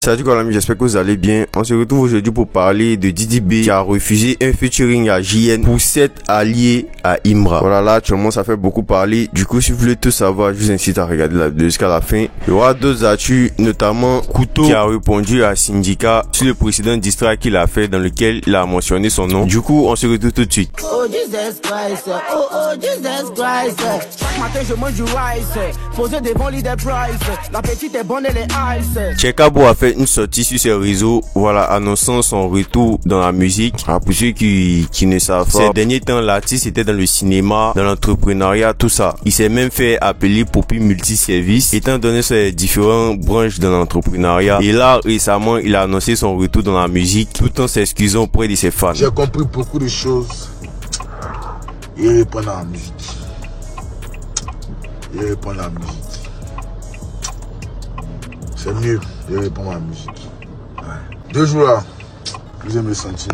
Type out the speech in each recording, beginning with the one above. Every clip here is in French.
Salut les amis, j'espère que vous allez bien. On se retrouve aujourd'hui pour parler de Didi B qui a refusé un featuring à JN pour s'être allié à Imra. Voilà, là actuellement ça fait beaucoup parler. Du coup, si vous voulez tout savoir, je vous incite à regarder la vidéo jusqu'à la fin. Il y aura d'autres actus, notamment Couteau qui a répondu à Syndicat sur le précédent diss track qu'il a fait dans lequel il a mentionné son nom. Du coup, on se retrouve tout de suite. Oh Jesus Christ, oh Jesus Christ. Chaque matin je mange du rice, posé devant l'idée price. La petite est bonne, elle est ice. Chekabo a fait une sortie sur ses réseaux, voilà, annonçant son retour dans la musique. Alors pour ceux qui ne savent pas, ces derniers temps, l'artiste était dans le cinéma, dans l'entrepreneuriat, tout ça. Il s'est même fait appeler Poppy Multiservice, étant donné ses différentes branches dans l'entrepreneuriat. Et là, récemment, il a annoncé son retour dans la musique, tout en s'excusant auprès de ses fans. J'ai compris beaucoup de choses. Il répond à la musique. Il répond à la musique. C'est mieux, il répond à la musique. Ouais. 2 jours là, vous aimez me sentir.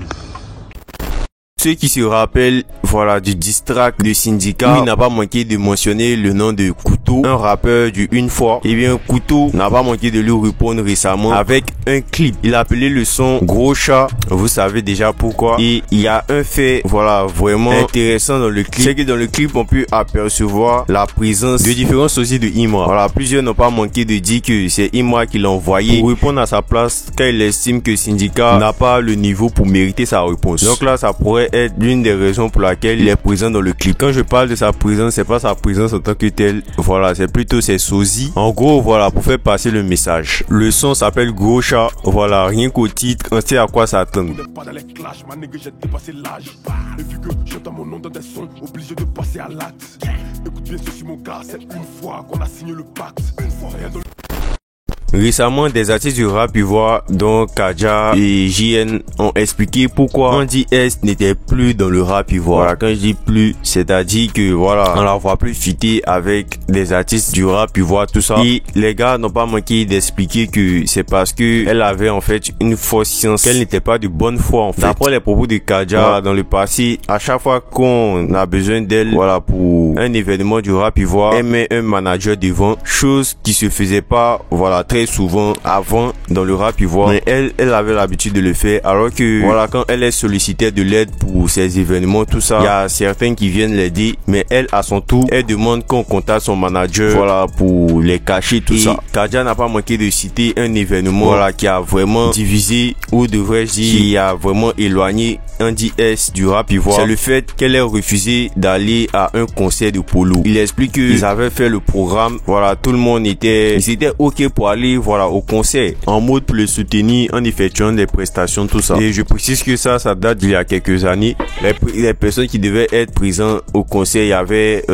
Ceux qui se rappellent, voilà, du diss track de Syndicat, il n'a pas manqué de mentionner le nom de Couteau, un rappeur du Une Fois. Et bien, Couteau n'a pas manqué de lui répondre récemment avec un clip. Il a appelé le son Gros Chat. Vous savez déjà pourquoi. Et il y a un fait, voilà, vraiment intéressant dans le clip. C'est que dans le clip, on peut apercevoir la présence de différents sosies de Imra. Voilà, plusieurs n'ont pas manqué de dire que c'est Imra qui l'a envoyé pour répondre à sa place quand il estime que Syndicat n'a pas le niveau pour mériter sa réponse. Donc là, ça pourrait être l'une des raisons pour laquelle il est présent dans le clip. Quand je parle de sa présence, c'est pas sa présence en tant que telle, voilà, c'est plutôt ses sosies. En gros, voilà, pour faire passer le message. Le son s'appelle Gros Chat, voilà, rien qu'au titre, on sait à quoi s'attendre. Pas dans les clashs, ma nigga, j'ai dépassé l'âge. Et vu que j'entends mon nom dans des sons, obligé de passer à l'acte. Écoute bien ceci mon gars, c'est une fois qu'on a signé le pacte. Une fois, rien de... Récemment, des artistes du rap ivoire, dont Kadja et JN, ont expliqué pourquoi Andy S n'était plus dans le rap ivoire. Voilà, quand je dis plus, c'est-à-dire que voilà, on la voit plus fitter avec des artistes du rap ivoire, tout ça. Et les gars n'ont pas manqué d'expliquer que c'est parce que elle avait en fait une fausse science, qu'elle n'était pas de bonne foi en fait. D'après les propos de Kadja, voilà, dans le passé, à chaque fois qu'on a besoin d'elle, voilà, pour un événement du rap ivoire, elle met un manager devant, chose qui se faisait pas, voilà, très souvent avant dans le rap ivoire, mais elle avait l'habitude de le faire, alors que voilà, quand elle est sollicitée de l'aide pour ces événements, tout ça, il y a certains qui viennent l'aider, mais elle à son tour, elle demande qu'on contacte son manager, voilà, pour les cacher, tout ça. Kadja n'a pas manqué de citer un événement, voilà, qui a vraiment divisé, ou devrais-je dire, qui a vraiment éloigné Andy S du rap ivoire. C'est le fait qu'elle ait refusé d'aller à un concert de Polo. Il explique qu'ils avaient fait le programme, voilà, tout le monde était ok pour aller, voilà, au concert, en mode pour le soutenir en effectuant des prestations, tout ça. Et je précise que ça date d'il y a quelques années. Les personnes qui devaient être présentes au concert, il y avait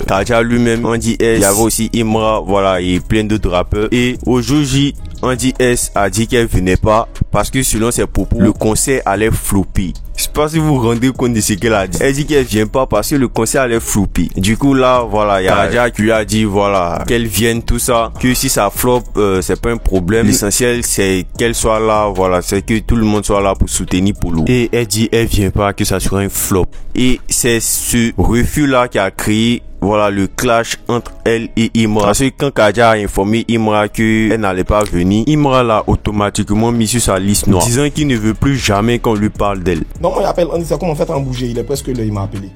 Kadja lui-même, Andy S, il y avait aussi Imra, voilà, et plein d'autres rappeurs. Et au jour J, Andy S a dit qu'elle venait pas parce que selon ses propos, le concert allait flopper. Je sais pas si vous vous rendez compte de ce qu'elle a dit. Elle dit qu'elle vient pas parce que le concert allait flopper. Du coup là, voilà, il y a Kadja qui lui a dit, voilà, qu'elle vienne, tout ça, que si ça flop, c'est pas un problème. L'essentiel c'est qu'elle soit là, voilà, c'est que tout le monde soit là pour soutenir Polo. Et elle dit elle vient pas, que ça sera un flop. Et c'est ce refus là qui a créé, voilà, le clash entre elle et Imra. Parce que quand Kadja a informé Imra qu'elle n'allait pas venir, Imra l'a automatiquement mis sur sa liste noire, disant qu'il ne veut plus jamais qu'on lui parle d'elle. Donc moi j'appelle Andy, c'est comme en fait en bouger, il est presque là, il m'a appelé.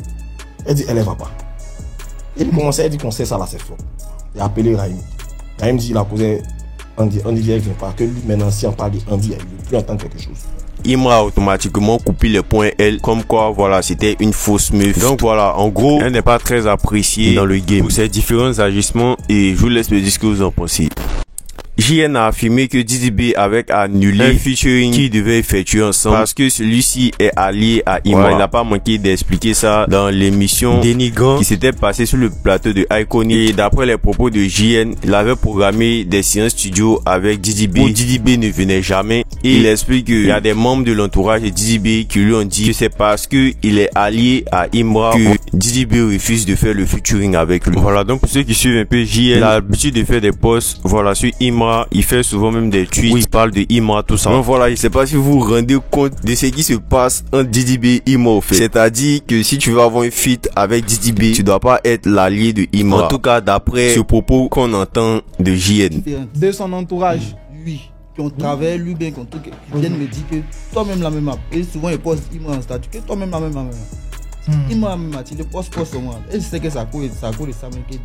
Elle dit elle va pas. Il commençait, elle dit qu'on sait ça là c'est flop. Il a appelé Raïm. Raïm dit il a posé Andy, Andy dit elle vient pas. Que lui maintenant si on parle d'Andy, elle ne veut plus entendre quelque chose. Imra a automatiquement coupé les points elle, comme quoi voilà, c'était une fausse meuf. Donc voilà, en gros, elle n'est pas très appréciée dans le game pour ses différents agissements, et je vous laisse me dire ce que vous en pensez. JN a affirmé que Didi B avait annulé un featuring qu'ils devaient effectuer ensemble parce que celui-ci est allié à Imra. Voilà. Il n'a pas manqué d'expliquer ça dans l'émission Dénigrant qui s'était passée sur le plateau de Iconic. Et d'après les propos de JN, il avait programmé des séances studio avec Didi B. Où Didi B ne venait jamais. Et il explique qu'il y a des membres de l'entourage de Didi B qui lui ont dit que c'est parce que il est allié à Imra que Didi B refuse de faire le featuring avec lui. Voilà, donc pour ceux qui suivent un peu JN, il a l'habitude de faire des posts, voilà, sur Imra. Il fait souvent même des tweets où il parle de Imra, tout ça. Donc voilà, je sais pas si vous vous rendez compte de ce qui se passe entre Didi B et Imra au fait. C'est-à-dire que si tu veux avoir un feat avec Didi B, tu dois pas être l'allié de Imra. En tout cas, d'après ce propos qu'on entend de JN. De son entourage, oui. qui ont travaillé, lui bien, qui viennent me dire que toi-même la même app. Et souvent, ils postent, ils m'ont en statut que toi-même la même app. Il m'a même dit, le poste au moins. Et je sais que ça court de ça, mais que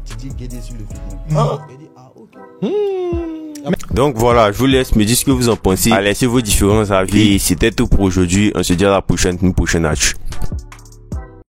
Didier Guédé sur le film. Il dit, ah, ok. Donc voilà, je vous laisse me dire ce que vous en pensez. Laissez vos différents avis. Et c'était tout pour aujourd'hui. On se dit à la prochaine, une prochaine actu.